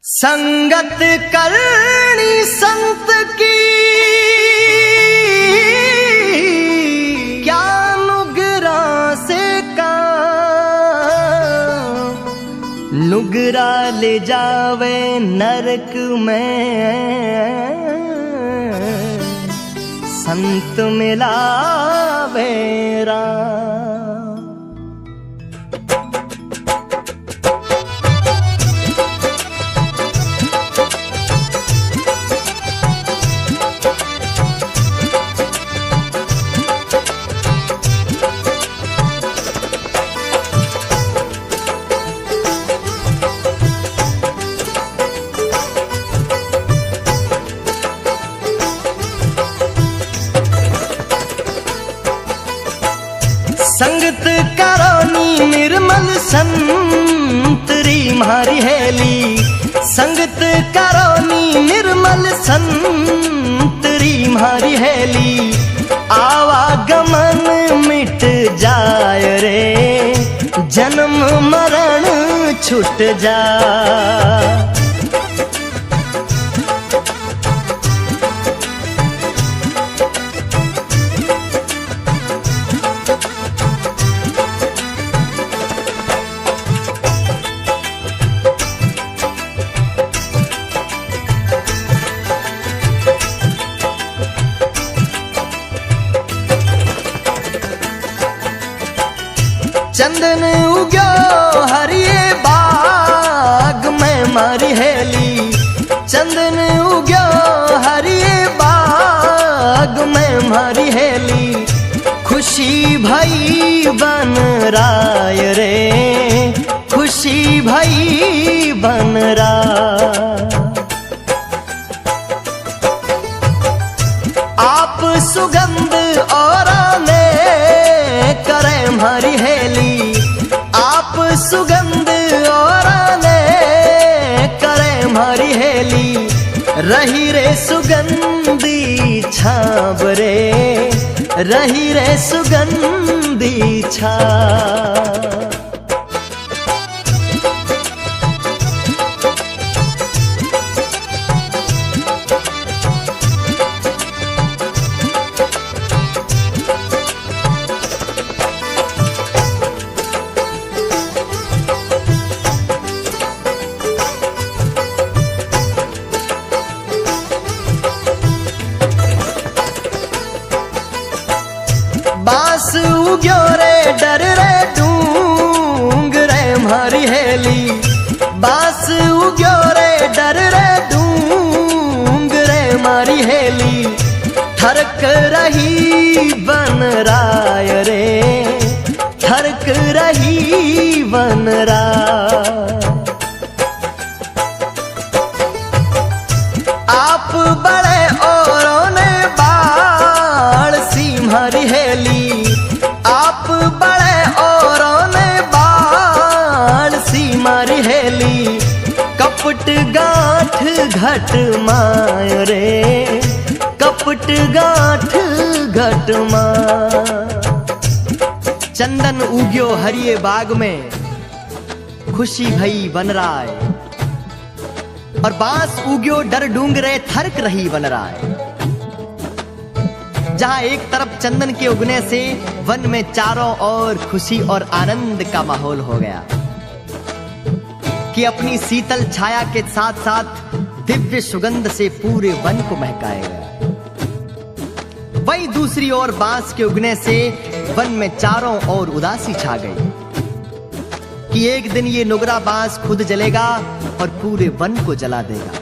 संगत करनी संत की क्या नुगरा से काम, नुगरा ले जावे नरक में, संत मिलावे राम। संगत करोनी निर्मल संतरी मारी हेली, संगत करोनी निर्मल संतरी मारी हेली, आवागमन मिट जाय रे, जन्म मरण छूट जा। चंदन उग्यो हरिये बाग में मारी हेली, चंदन उग्यो हरिये बाग में मारी हेली, खुशी भई बन राय रे, खुशी भई बन राय। आप सुगंध और ने करे मारी हेली, आप सुगंध और ने करे मारी हेली, रही रे सुगंधी छाब रे, रही रे सुगंधी छाब। बांस उग्यो रे डर रे डूंग रे मारी हेली, बांस उग्यो रे डर रे डूंग रे मारी हेली, ठरक रही बन राय रे, ठरक रही बन राय। आप बड़े औरों ने बाढ़ सी मारी हेली, आप बड़े औरों ने बाढ़ सी मारी हेली, कपट गांठ घट माय रे, कपट गांठ घट माय। चंदन उग्यो हरिये बाग में, खुशी भई बन राय, और बांस उग्यो डर डूंगरे थरक रही बन राय। जहां एक तरफ चंदन के उगने से वन में चारों ओर खुशी और आनंद का माहौल हो गया कि अपनी शीतल छाया के साथ साथ दिव्य सुगंध से पूरे वन को महकाएगा। वहीं दूसरी ओर बांस के उगने से वन में चारों ओर उदासी छा गई कि एक दिन ये नुगरा बांस खुद जलेगा और पूरे वन को जला देगा।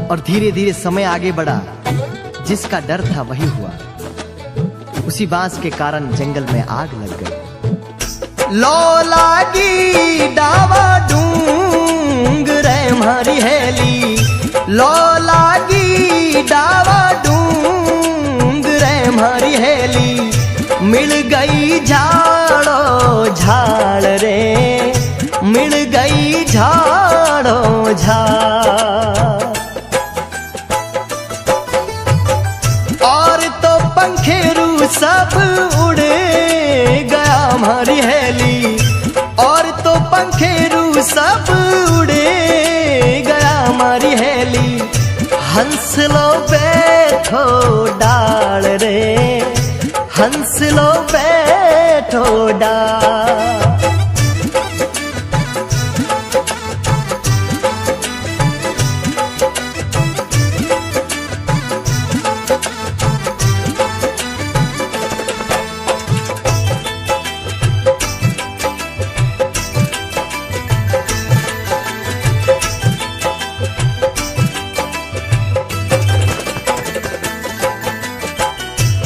और धीरे धीरे समय आगे बढ़ा, जिसका डर था वही हुआ। उसी बांस के कारण जंगल में आग लग गई। लो लागी डावा डूंग रे मारी हेली, लो लागी डावा डूंग रे मारी हेली, मिल गई झाड़ो झाड़ रे, मिल गई झाड़ो झाड़। और तो पंखेरू सब उड़े गया हमारी हेली, और तो पंखेरू सब उड़े बैठो डाल रे, हंस लो बैठो डाल।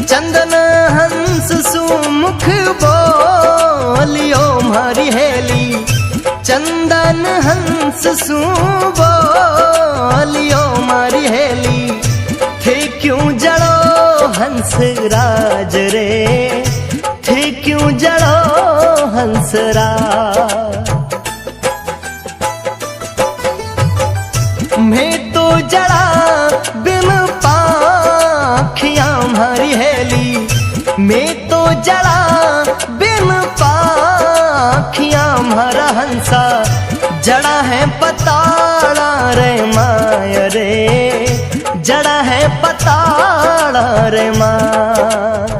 चंदन हंस सुमुख बोलियो मारी हेली, चंदन हंस सु बोलियो मारी हेली। थे क्यों जड़ो हंस राज रे, थे क्यों जड़ो हंस राज। मैं तो जड़ा बिन पाखियां मारी हेली, मैं तो जड़ा बिन पाखियां मारा हंसा। जड़ा है पताड़ा रे माय रे, जड़ा है पताड़ा रे माय।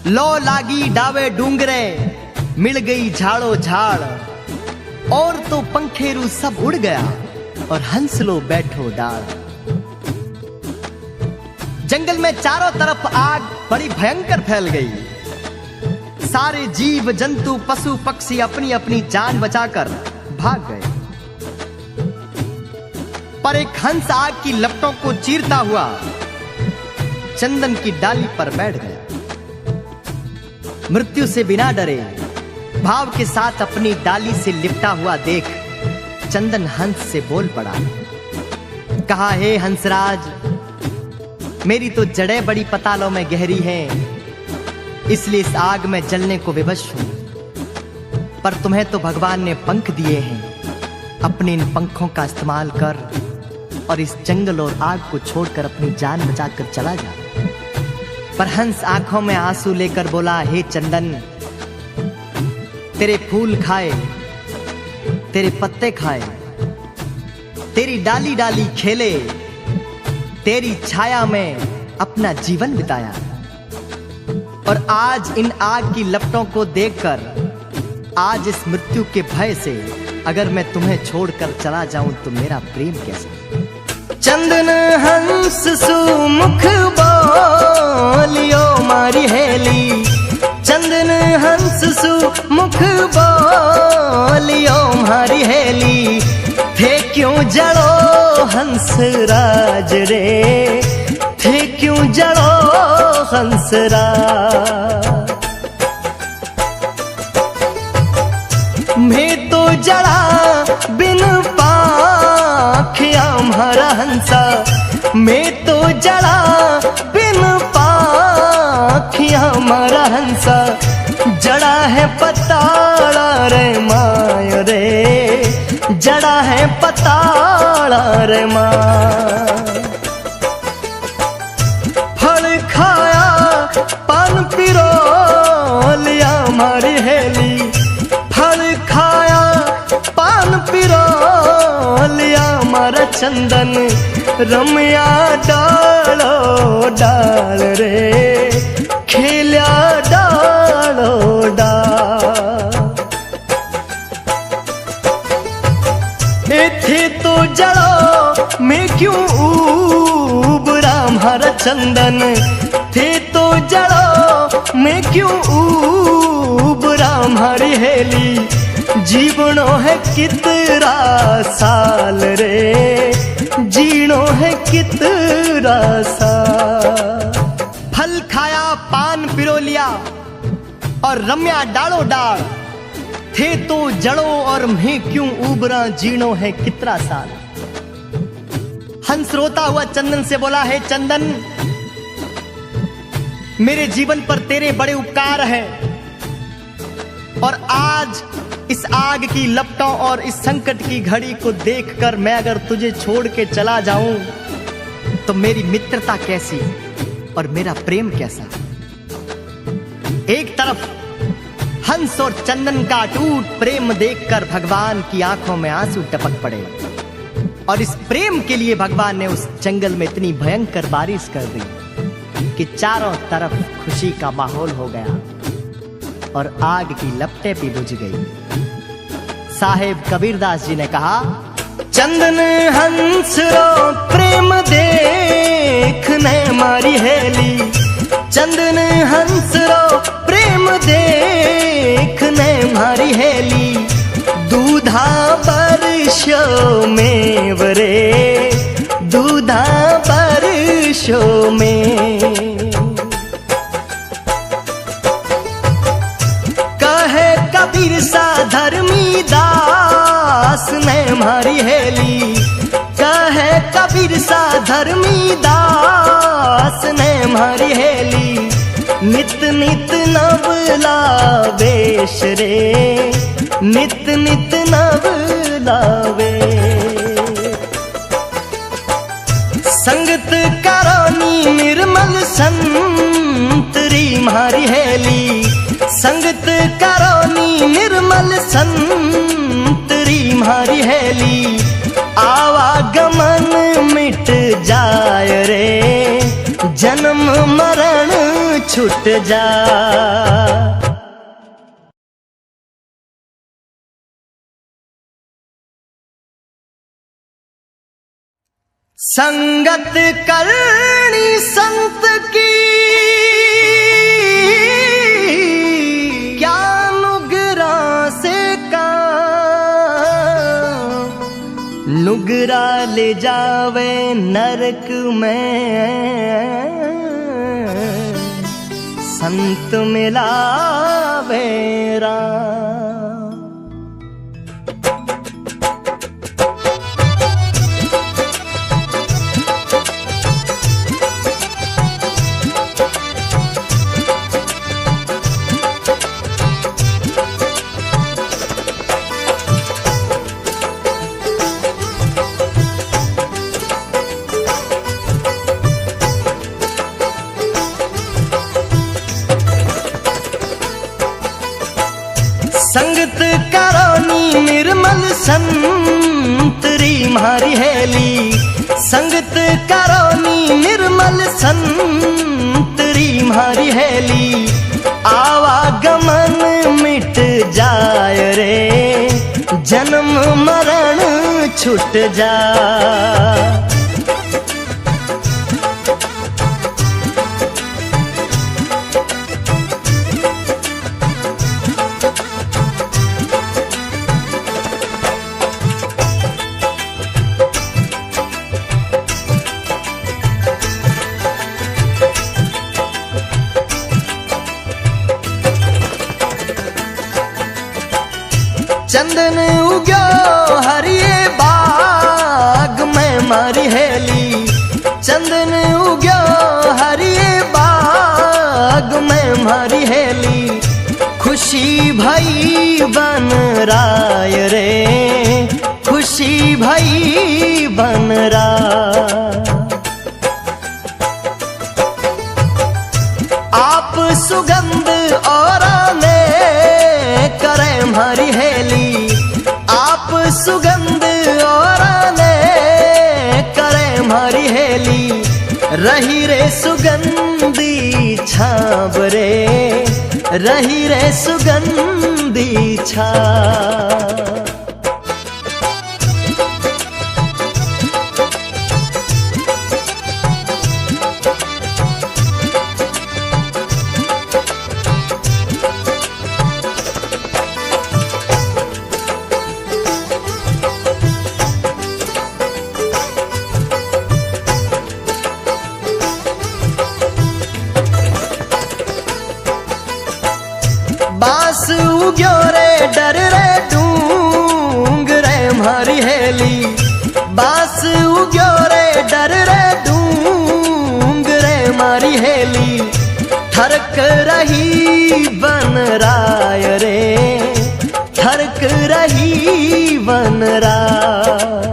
लो लागी डावे डूंगरे, मिल गई झाड़ो झाड़, और तो पंखेरू सब उड़ गया, और हंस लो बैठो डाल। जंगल में चारों तरफ आग बड़ी भयंकर फैल गई। सारे जीव जंतु पशु पक्षी अपनी अपनी जान बचाकर भाग गए, पर एक हंस आग की लपटों को चीरता हुआ चंदन की डाली पर बैठ गया। मृत्यु से बिना डरे भाव के साथ अपनी डाली से लिपटा हुआ देख चंदन हंस से बोल पड़ा, कहा, हे हंसराज, मेरी तो जड़ें बड़ी पतालों में गहरी हैं, इसलिए इस आग में जलने को विवश हूं। पर तुम्हें तो भगवान ने पंख दिए हैं, अपने इन पंखों का इस्तेमाल कर और इस जंगल और आग को छोड़कर अपनी जान बचाकर चला जा। पर हंस आंखों में आंसू लेकर बोला, हे चंदन, तेरे फूल खाए, तेरे पत्ते खाए, तेरी डाली डाली खेले, तेरी छाया में अपना जीवन बिताया, और आज इन आग की लपटों को देखकर, आज इस मृत्यु के भय से अगर मैं तुम्हें छोड़कर चला जाऊं तो मेरा प्रेम कैसा। चंदन हंस सुमुख बोलियो मारी हेली, चंदन हंस सुमुख बोलियो मारी हेली। थे क्यों जड़ो हंस राज रे, थे क्यों जड़ो हंस राज। मैं तो जड़ा बिन पाखियां मारा हंसा, मैं तो जड़ा बिन पाखियां मारा हंसा। जड़ा है पताड़ा रे माय रे, जड़ा है पताड़ा रे माय। फल खाया पान पिरो लिया मारी हेली, फल खाया पान पिरो लिया मारा चंदन। रमया डालो डाल रे, खेल्या डालो डाल। थे तो जड़ो मैं क्यों उबरा मारा चंदन, थे तो जड़ो मैं क्यों उबरा मारी हेली। जीवनो है कितना साल रे, जीनो है कितना साल। फल खाया पान पिरो लिया और रम्या डालो डाल। थे तो जड़ो और मैं क्यों उबरा, जीनो है कितना साल। हंस रोता हुआ चंदन से बोला, है चंदन, मेरे जीवन पर तेरे बड़े उपकार हैं, और आज इस आग की लपटों और इस संकट की घड़ी को देखकर मैं अगर तुझे छोड़ के चला जाऊं तो मेरी मित्रता कैसी और मेरा प्रेम कैसा। एक तरफ हंस और चंदन का अटूट प्रेम देखकर भगवान की आंखों में आंसू टपक पड़े, और इस प्रेम के लिए भगवान ने उस जंगल में इतनी भयंकर बारिश कर दी कि चारों तरफ खुशी का माहौल हो गया और आग की लपटें भी बुझ गई। साहेब कबीरदास जी ने कहा, चंदन हंस रो प्रेम देखने मारी हेली, चंदन हंस रो प्रेम देखने मारी हेली, दूधा बरसो में वरे, दूधा बरसो में। कहे कबीर सा धर्मी दास ने मारी हेली, कहे कबीर सा धर्मी दास ने मारी हेली, नित नित नव लावेश रे, नित नित नव लावे। संगत करानी निर्मल संतरी मारी हेली, संगत करानी निर्मल संतरी मारी हेली, आवागमन मिट जाय रे, जन्म मरण छूट जा। संगत करनी संत की क्या नुगरा से का, नुगरा ले जावे नरक में, संत मिलावे राम। संगत करानी निर्मल संतरी मारी हेली, संगत करानी निर्मल संतरी मारी हेली, आवागमन मिट जाय रे, जन्म मरण छूट जा। चंदन उग्यो हरिये बाग में मारी हेली, चंदन उग्यो हरिये बाग में मारी हेली, खुशी भई बन राय रे, खुशी भई बन राय। आप सुगंध और ने करे मारी हेली, आप सुगंध और ने करे मारी हेली, रही रे सुगंधी छाब रे, रही रे सुगंधी छाब। बास उग्यो रे डर रे डूंग रे मारी हेली, बास उग्यो रे डर रे डूंग रे मारी हेली, थरक रही बन राय रे, थरक रही बन राय।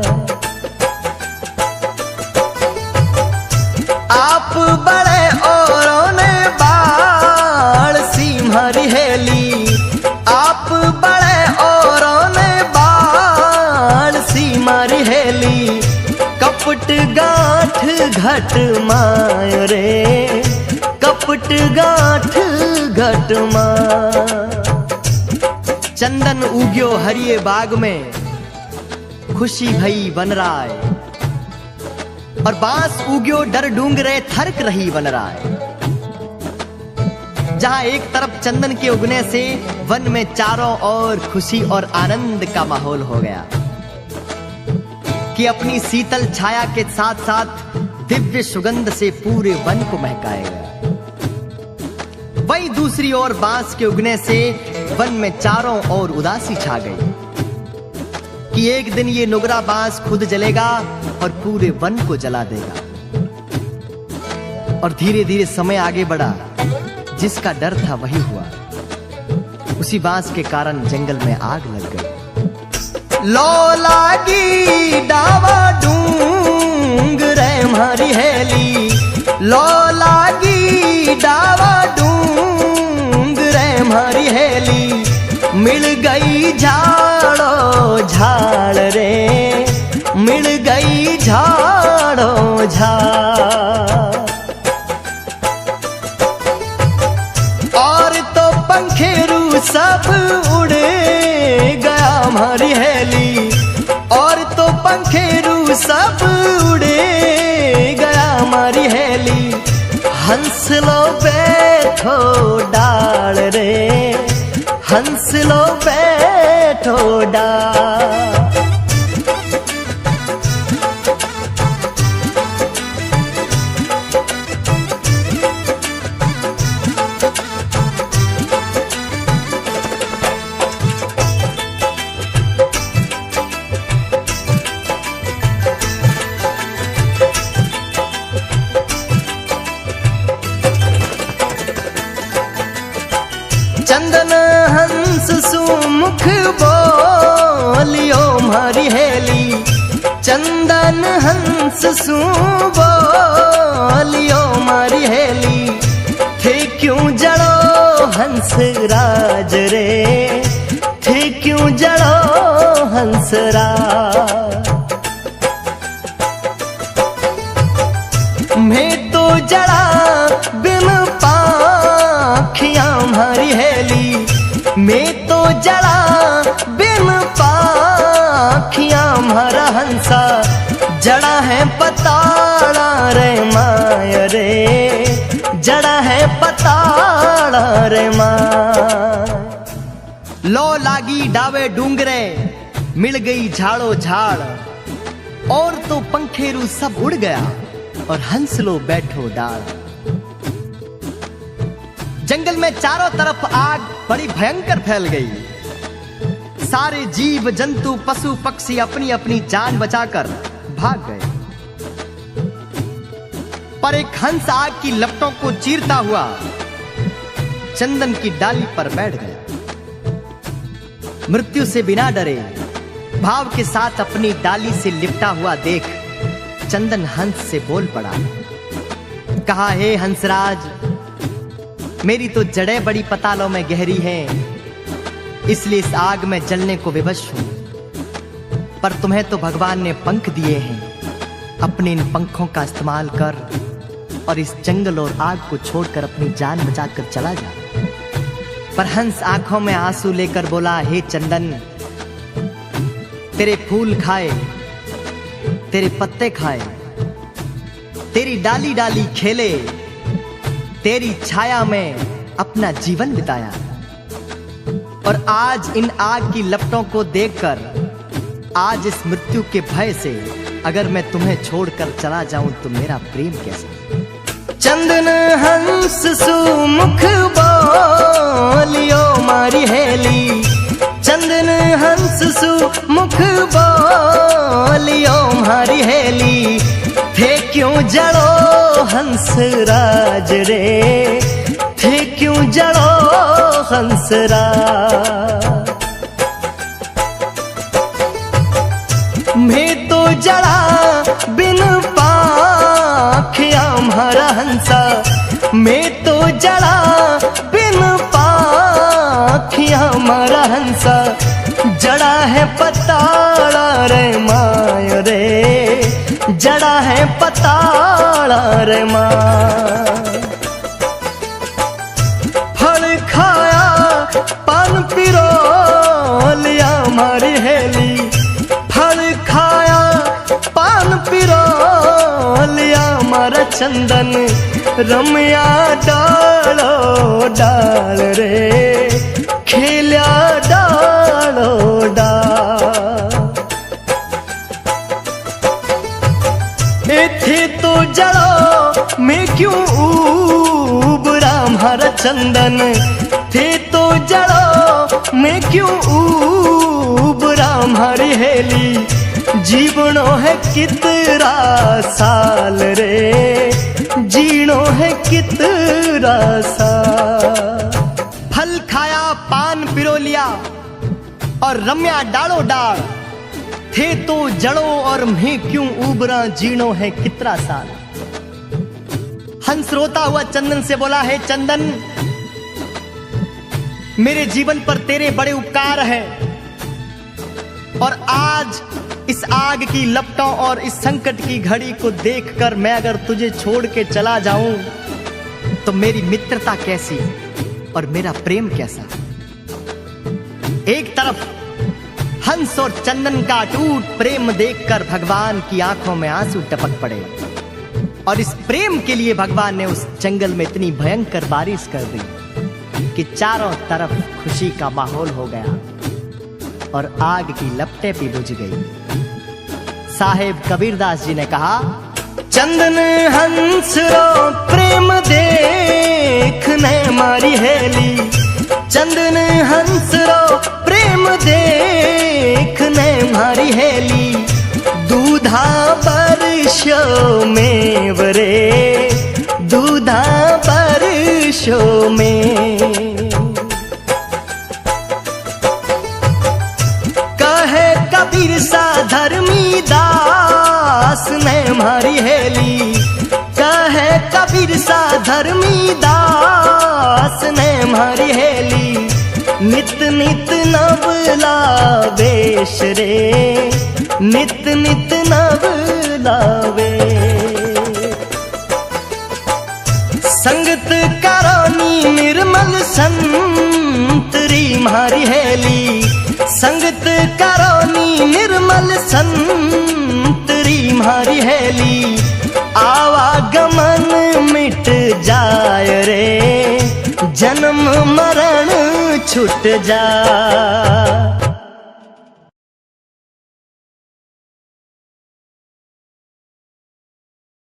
आप बड़े औरों ने बाल सी मारी हेली, आप बड़े औरों ने बाल सी मारी हेली, कपट गांठ घट माय रे, कपट गांठ घट माय। चंदन उग्यो हरिये बाग में, खुशी भई बन राय, और बांस उग्यो डर डूंगरे थरक रही बन राय। जहां एक तरफ चंदन के उगने से वन में चारों ओर खुशी और आनंद का माहौल हो गया कि अपनी शीतल छाया के साथ साथ दिव्य सुगंध से पूरे वन को महकाएगा। वहीं दूसरी ओर बांस के उगने से वन में चारों ओर उदासी छा गई कि एक दिन ये नुगरा बांस खुद जलेगा और पूरे वन को जला देगा। और धीरे धीरे समय आगे बढ़ा, जिसका डर था वही हुआ। उसी बांस के कारण जंगल में आग लग गई। लो लागी डावा डूंग रे मारी हेली, लो लागी डावा डूंग रे मारी हेली, मिल गई झाड़ो झाड़ रे, मिल गई झाड़ो झाड़। पंखेरू सब उड़े गया हमारी हेली, और तो पंखेरू सब उड़े गया हमारी हेली। हंस लो बैठो डाल रे, हंस लो बैठो डाल। चंदन हंस सुमुख बोलियो मारी हेली, चंदन हंस सु बोलियो मारी हेली। थे क्यों जड़ो हंस राज रे, थे क्यों जड़ो हंस राज। मैं तो जड़ा बिन पाखियां मारी हेली, मैं तो जड़ा बिन पाखियां मारा हंसा। जड़ा है पताड़ा रे माय रे, जड़ा है पताड़ा रे माय। लो लागी डावे डूंगरे, मिल गई झाड़ो झाड़, और तो पंखेरू सब उड़ गया और हंस लो बैठो डाल। जंगल में चारों तरफ आग बड़ी भयंकर फैल गई। सारे जीव जंतु पशु पक्षी अपनी अपनी जान बचाकर भाग गए, पर एक हंस आग की लपटों को चीरता हुआ चंदन की डाली पर बैठ गया। मृत्यु से बिना डरे भाव के साथ अपनी डाली से लिपटा हुआ देख चंदन हंस से बोल पड़ा, कहा, हे हंसराज, मेरी तो जड़ें बड़ी पतालों में गहरी हैं, इसलिए इस आग में जलने को विवश हूं। पर तुम्हें तो भगवान ने पंख दिए हैं, अपने इन पंखों का इस्तेमाल कर और इस जंगल और आग को छोड़कर अपनी जान बचाकर चला जा। पर हंस आंखों में आंसू लेकर बोला, हे चंदन, तेरे फूल खाए, तेरे पत्ते खाए, तेरी डाली डाली खेले, तेरी छाया में अपना जीवन बिताया, और आज इन आग की लपटों को देखकर, आज इस मृत्यु के भय से अगर मैं तुम्हें छोड़कर चला जाऊं तो मेरा प्रेम कैसा। चंदन हंस सुमुख बोलियो मारी हेली, चंदन हंस सुमुख बोलियो मारी हेली। थे क्यों जड़ो हंस राज रे, थे क्यों जड़ो हंस राज। मैं तो जड़ा बिन पाखिया हमारा हंसा, मैं तो जड़ा बिन पाखिया हमारा हंसा। जड़ा है पताड़ा रे माय रे, जड़ा है पताड़ा रे माँ। फल खाया पान पिरो लिया मारी हेली, फल खाया पान पिरो लिया मारा चंदन, रमया डालो डाल रे खेल्या डालो डाल। थे तो जड़ो मैं क्यों उबरा मारा चंदन, थे तो जड़ो मैं क्यों उबरा मारी हेली, जीवनो है कितना साल रे जीनो है कितना साल। फल खाया पान पिरो लिया और रम्या डालो डाल, थे तो जड़ो और मैं क्यों उबरा जीनो है कितना साल। हंस रोता हुआ चंदन से बोला, है चंदन मेरे जीवन पर तेरे बड़े उपकार है, और आज इस आग की लपटों और इस संकट की घड़ी को देखकर मैं अगर तुझे छोड़ के चला जाऊं तो मेरी मित्रता कैसी और मेरा प्रेम कैसा। एक तरफ हंस और चंदन का अटूट प्रेम देखकर भगवान की आंखों में आंसू टपक पड़े, और इस प्रेम के लिए भगवान ने उस जंगल में इतनी भयंकर बारिश कर दी कि चारों तरफ खुशी का माहौल हो गया और आग की लपटें भी बुझ गई। साहेब कबीरदास जी ने कहा, चंदन हंस रो प्रेम देखने मारी हेली, चंदन हंस रो प्रेम देखने मारी हेली, दूधा बरसो में वरे दूधा बरसो में। कहे कबीर सा धर्मी दास ने मारी हेली, कहे कबीर सा धर्मी दास ने मारी हेली, नित नित नवला वेश रे नित नित नवला वेश। संगत करानी निर्मल संतरी मारी हेली, संगत करानी निर्मल संतरी मारी हेली, आवागमन मिट जाय रे जन्म मरण छूट जा।